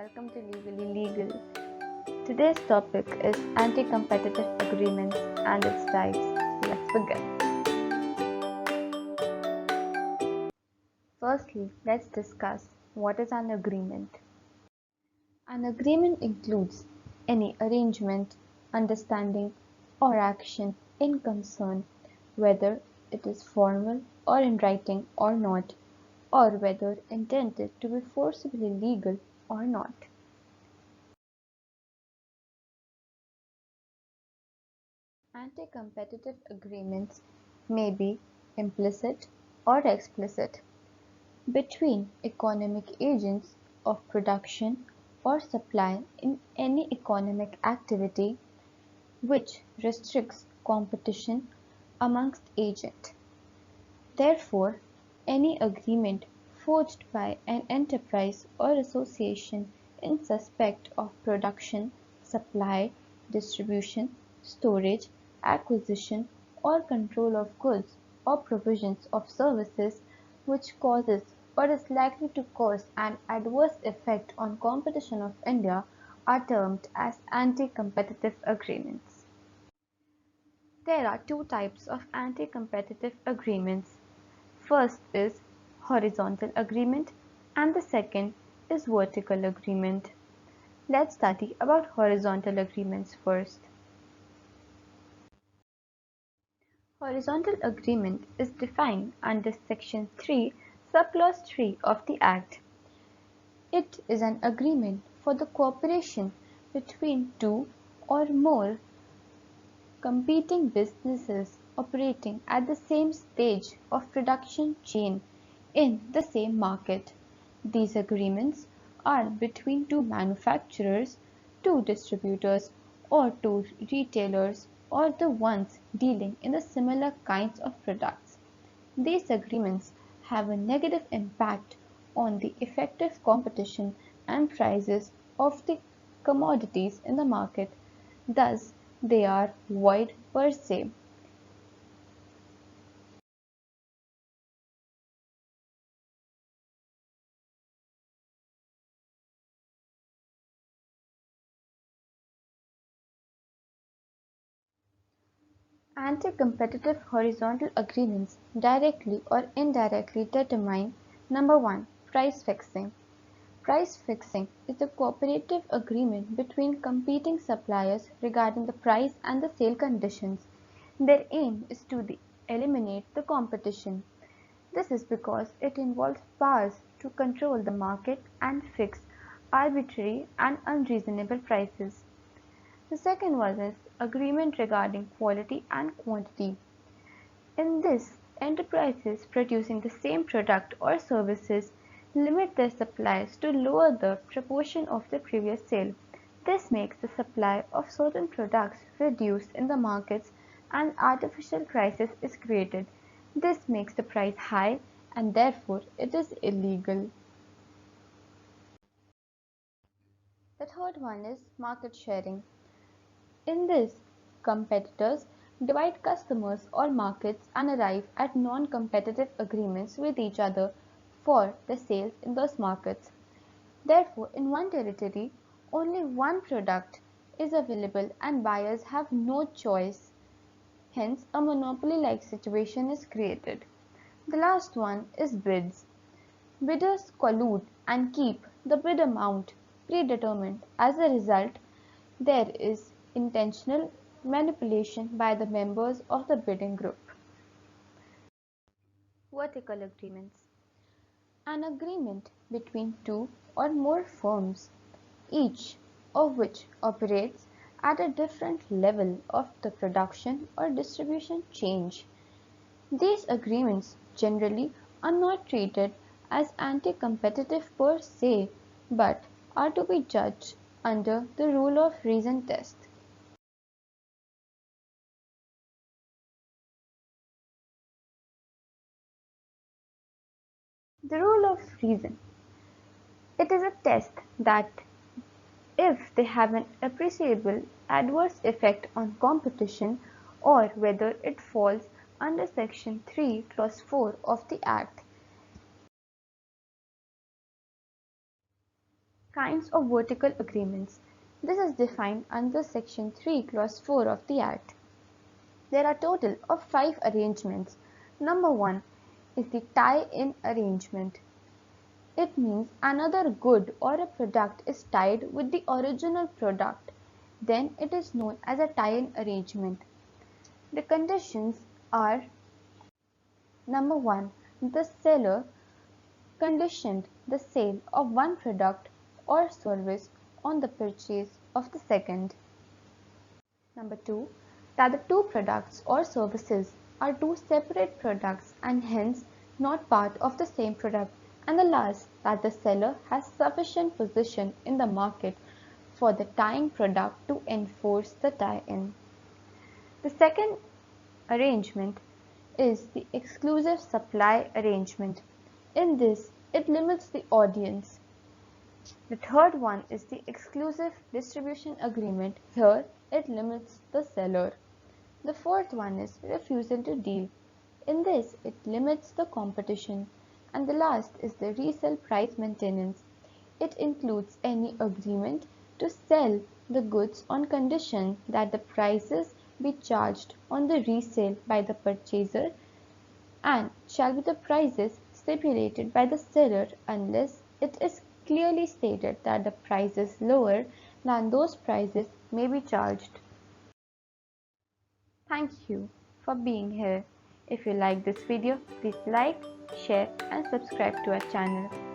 welcome to Legally Legal. Today's topic is anti-competitive agreements and its types. Let's begin. Firstly, let's discuss what is an agreement. An agreement includes any arrangement, understanding, or action in concern, whether it is formal or in writing or not, or whether intended to be forcibly legal or not. Anti-competitive agreements may be implicit or explicit between economic agents of production or supply in any economic activity which restricts competition amongst agents. Therefore, any agreement forged by an enterprise or association in respect of production, supply, distribution, storage, acquisition, or control of goods or provisions of services which causes or is likely to cause an adverse effect on competition of India are termed as anti-competitive agreements. There are two types of anti-competitive agreements. First is horizontal agreement and the second is vertical agreement. Let's study about horizontal agreements first. Horizontal agreement is defined under Section 3, Subclause 3 of the Act. It is an agreement for the cooperation between two or more competing businesses operating at the same stage of production chain in the same market. These agreements are between two manufacturers, two distributors, or two retailers, or the ones dealing in the similar kinds of products. These agreements have a negative impact on the effective competition and prices of the commodities in the market. Thus, they are void per se. Anti-competitive horizontal agreements directly or indirectly determine: Number 1. Price fixing. Price fixing is a cooperative agreement between competing suppliers regarding the price and the sale conditions. Their aim is to eliminate the competition. This is because it involves powers to control the market and fix arbitrary and unreasonable prices. The second one is agreement regarding quality and quantity. In this, enterprises producing the same product or services limit their supplies to lower the proportion of the previous sale. This makes the supply of certain products reduced in the markets and artificial crisis is created. This makes the price high and therefore it is illegal. The third one is market sharing. In this, competitors divide customers or markets and arrive at non-competitive agreements with each other for the sales in those markets. Therefore, in one territory, only one product is available and buyers have no choice. Hence, a monopoly-like situation is created. The last one is bids. Bidders collude and keep the bid amount predetermined. As a result, there is intentional manipulation by the members of the bidding group. Vertical agreements. An agreement between two or more firms, each of which operates at a different level of the production or distribution chain. These agreements generally are not treated as anti-competitive per se, but are to be judged under the rule of reason test. The rule of reason. It is a test that if they have an appreciable adverse effect on competition or whether it falls under Section 3, Clause 4 of the Act. Kinds of vertical agreements. This is defined under Section 3, Clause 4 of the Act. There are a total of 5 arrangements. Number 1 is the tie-in arrangement. It means another good or a product is tied with the original product. Then it is known as a tie-in arrangement. The conditions are: number 1, the seller conditioned the sale of one product or service on the purchase of the second. Number 2, that the two products or services are two separate products and hence not part of the same product. And the last, that the seller has sufficient position in the market for the tying product to enforce the tie-in. The second arrangement is the exclusive supply arrangement. In this, it limits the audience. The third one is the exclusive distribution agreement. Here, it limits the seller. The fourth one is refusal to deal. In this, it limits the competition. And the last is the resale price maintenance. It includes any agreement to sell the goods on condition that the prices be charged on the resale by the purchaser and shall be the prices stipulated by the seller unless it is clearly stated that the prices lower than those prices may be charged. Thank you for being here. If you like this video, please like, share and subscribe to our channel.